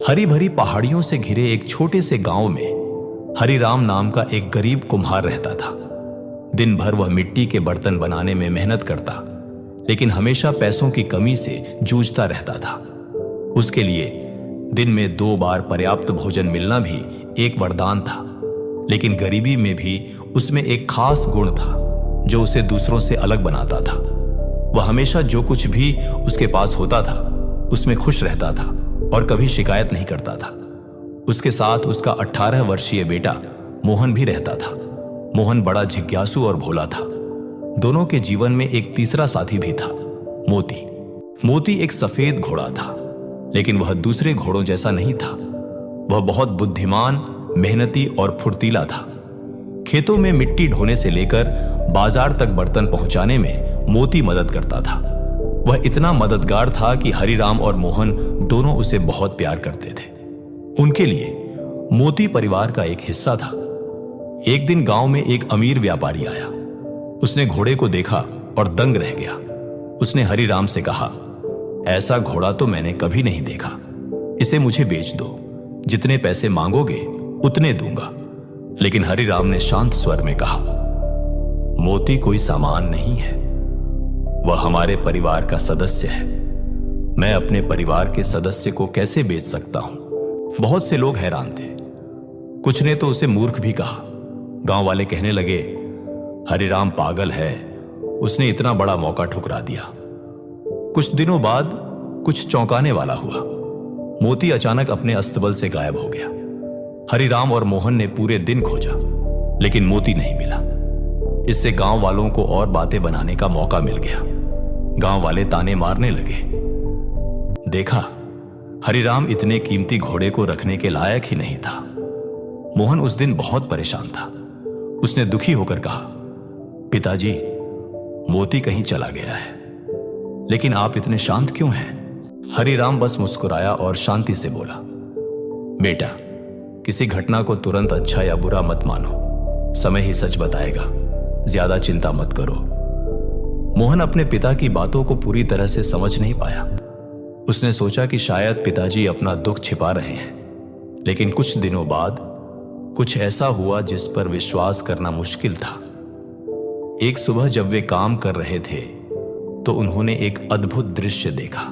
हरी भरी पहाड़ियों से घिरे एक छोटे से गांव में हरिराम नाम का एक गरीब कुम्हार रहता था। दिन भर वह मिट्टी के बर्तन बनाने में मेहनत करता, लेकिन हमेशा पैसों की कमी से जूझता रहता था। उसके लिए दिन में 2 बार पर्याप्त भोजन मिलना भी एक वरदान था, लेकिन गरीबी में भी उसमें एक खास गुण था जो उसे दूसरों से अलग बनाता था। वह हमेशा जो कुछ भी उसके पास होता था उसमें खुश रहता था और कभी शिकायत नहीं करता था। उसके साथ उसका 18 वर्षीय बेटा मोहन भी रहता था। मोहन बड़ा जिज्ञासु और भोला था। दोनों के जीवन में एक तीसरा साथी भी था, मोती। मोती एक सफेद घोड़ा था, लेकिन वह दूसरे घोड़ों जैसा नहीं था। वह बहुत बुद्धिमान, मेहनती और फुर्तीला था। खेतों में मिट्टी ढोने से लेकर बाजार तक बर्तन पहुंचाने में मोती मदद करता था। वह इतना मददगार था कि हरिराम और मोहन दोनों उसे बहुत प्यार करते थे। उनके लिए मोती परिवार का एक हिस्सा था। एक दिन गांव में एक अमीर व्यापारी आया। उसने घोड़े को देखा और दंग रह गया। उसने हरिराम से कहा, ऐसा घोड़ा तो मैंने कभी नहीं देखा, इसे मुझे बेच दो। जितने पैसे मांगोगे उतने दूंगा। लेकिन हरिराम ने शांत स्वर में कहा, मोती कोई सामान नहीं है, वह हमारे परिवार का सदस्य है। मैं अपने परिवार के सदस्य को कैसे बेच सकता हूं? बहुत से लोग हैरान थे। कुछ ने तो उसे मूर्ख भी कहा। गांव वाले कहने लगे, हरिराम पागल है, उसने इतना बड़ा मौका ठुकरा दिया। कुछ दिनों बाद कुछ चौंकाने वाला हुआ। मोती अचानक अपने अस्तबल से गायब हो गया। हरिराम और मोहन ने पूरे दिन खोजा, लेकिन मोती नहीं मिला। इससे गांव वालों को और बातें बनाने का मौका मिल गया। गांव वाले ताने मारने लगे, देखा, हरिराम इतने कीमती घोड़े को रखने के लायक ही नहीं था। मोहन उस दिन बहुत परेशान था। उसने दुखी होकर कहा, पिताजी, मोती कहीं चला गया है, लेकिन आप इतने शांत क्यों हैं? हरिराम बस मुस्कुराया और शांति से बोला, बेटा, किसी घटना को तुरंत अच्छा या बुरा मत मानो, समय ही सच बताएगा, ज्यादा चिंता मत करो। मोहन अपने पिता की बातों को पूरी तरह से समझ नहीं पाया। उसने सोचा कि शायद पिताजी अपना दुख छिपा रहे हैं, लेकिन कुछ दिनों बाद कुछ ऐसा हुआ जिस पर विश्वास करना मुश्किल था। एक सुबह जब वे काम कर रहे थे तो उन्होंने एक अद्भुत दृश्य देखा।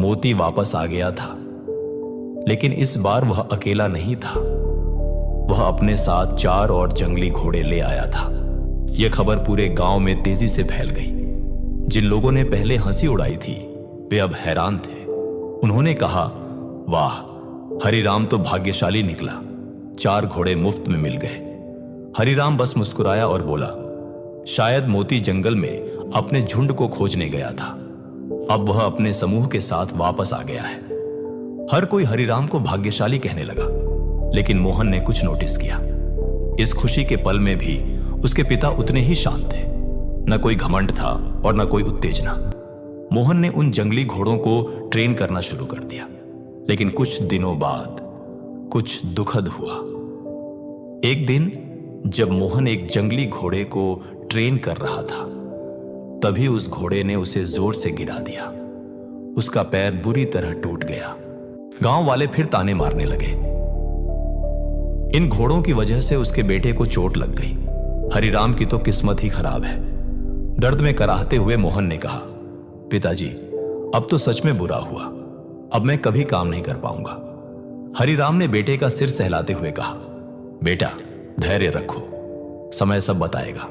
मोती वापस आ गया था, लेकिन इस बार वह अकेला नहीं था। वह अपने साथ 4 और जंगली घोड़े ले आया था। यह खबर पूरे गांव में तेजी से फैल गई। जिन लोगों ने पहले हंसी उड़ाई थी वे अब हैरान थे। उन्होंने कहा, वाह, हरिराम तो भाग्यशाली निकला, 4 घोड़े मुफ्त में मिल गए। हरिराम बस मुस्कुराया और बोला, शायद मोती जंगल में अपने झुंड को खोजने गया था। अब वह अपने समूह के साथ वापस आ गया है। हर कोई हरिराम को भाग्यशाली कहने लगा, लेकिन मोहन ने कुछ नोटिस किया। इस खुशी के पल में भी उसके पिता उतने ही शांत थे। न कोई घमंड था और न कोई उत्तेजना। मोहन ने उन जंगली घोड़ों को ट्रेन करना शुरू कर दिया, लेकिन कुछ दिनों बाद कुछ दुखद हुआ। एक दिन जब मोहन एक जंगली घोड़े को ट्रेन कर रहा था, तभी उस घोड़े ने उसे जोर से गिरा दिया। उसका पैर बुरी तरह टूट गया। गांव वाले फिर ताने मारने लगे। इन घोड़ों की वजह से उसके बेटे को चोट लग गई। हरिराम की तो किस्मत ही खराब है। दर्द में कराहते हुए मोहन ने कहा, पिताजी, अब तो सच में बुरा हुआ। अब मैं कभी काम नहीं कर पाऊंगा। हरिराम ने बेटे का सिर सहलाते हुए कहा, बेटा, धैर्य रखो, समय सब बताएगा।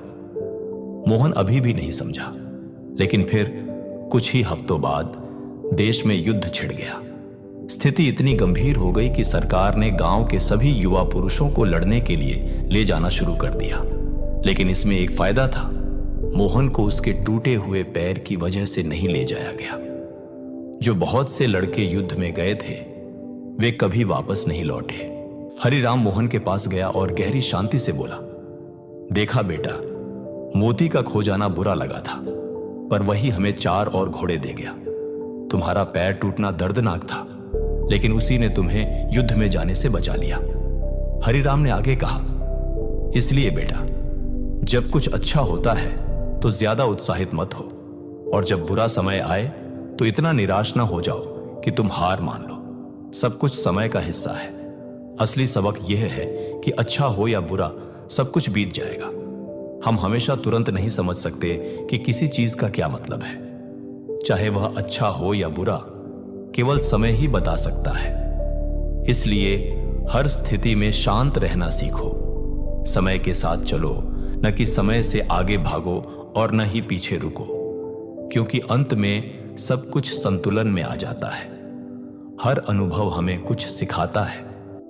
मोहन अभी भी नहीं समझा, लेकिन फिर कुछ ही हफ्तों बाद देश में युद्ध छिड़ गया। स्थिति इतनी गंभीर हो गई कि सरकार ने गांव के सभी युवा पुरुषों को लड़ने के लिए ले जाना शुरू कर दिया। लेकिन इसमें एक फायदा था, मोहन को उसके टूटे हुए पैर की वजह से नहीं ले जाया गया। जो बहुत से लड़के युद्ध में गए थे वे कभी वापस नहीं लौटे। हरिराम मोहन के पास गया और गहरी शांति से बोला, देखा बेटा, मोती का खो जाना बुरा लगा था, पर वही हमें 4 और घोड़े दे गया। तुम्हारा पैर टूटना दर्दनाक था, लेकिन उसी ने तुम्हें युद्ध में जाने से बचा लिया। हरिराम ने आगे कहा, इसलिए बेटा, जब कुछ अच्छा होता है तो ज्यादा उत्साहित मत हो, और जब बुरा समय आए तो इतना निराश ना हो जाओ कि तुम हार मान लो। सब कुछ समय का हिस्सा है। असली सबक यह है कि अच्छा हो या बुरा, सब कुछ बीत जाएगा। हम हमेशा तुरंत नहीं समझ सकते कि किसी चीज का क्या मतलब है। चाहे वह अच्छा हो या बुरा, केवल समय ही बता सकता है। इसलिए हर स्थिति में शांत रहना सीखो। समय के साथ चलो, न कि समय से आगे भागो और न ही पीछे रुको, क्योंकि अंत में सब कुछ संतुलन में आ जाता है। हर अनुभव हमें कुछ सिखाता है।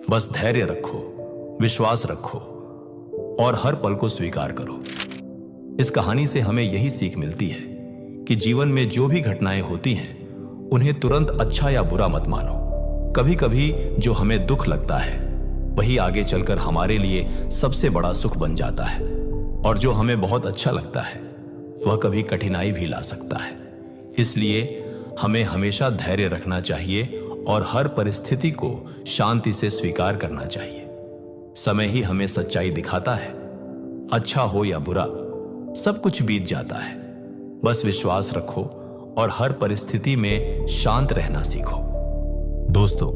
बस धैर्य रखो, विश्वास रखो और हर पल को स्वीकार करो। इस कहानी से हमें यही सीख मिलती है कि जीवन में जो भी घटनाएं होती हैं, उन्हें तुरंत अच्छा या बुरा मत मानो। कभी कभी जो हमें दुख लगता है, वही आगे चलकर हमारे लिए सबसे बड़ा सुख बन जाता है। और जो हमें बहुत अच्छा लगता है, वह कभी कठिनाई भी ला सकता है। इसलिए हमें हमेशा धैर्य रखना चाहिए और हर परिस्थिति को शांति से स्वीकार करना चाहिए। समय ही हमें सच्चाई दिखाता है। अच्छा हो या बुरा, सब कुछ बीत जाता है। बस विश्वास रखो और हर परिस्थिति में शांत रहना सीखो। दोस्तों,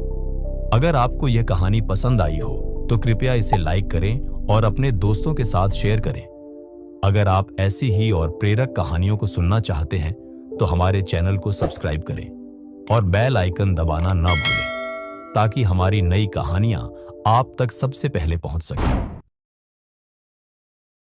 अगर आपको यह कहानी पसंद आई हो तो कृपया इसे लाइक करें और अपने दोस्तों के साथ शेयर करें। अगर आप ऐसी ही और प्रेरक कहानियों को सुनना चाहते हैं तो हमारे चैनल को सब्सक्राइब करें और बेल आइकन दबाना ना भूलें, ताकि हमारी नई कहानियां आप तक सबसे पहले पहुंच सकें।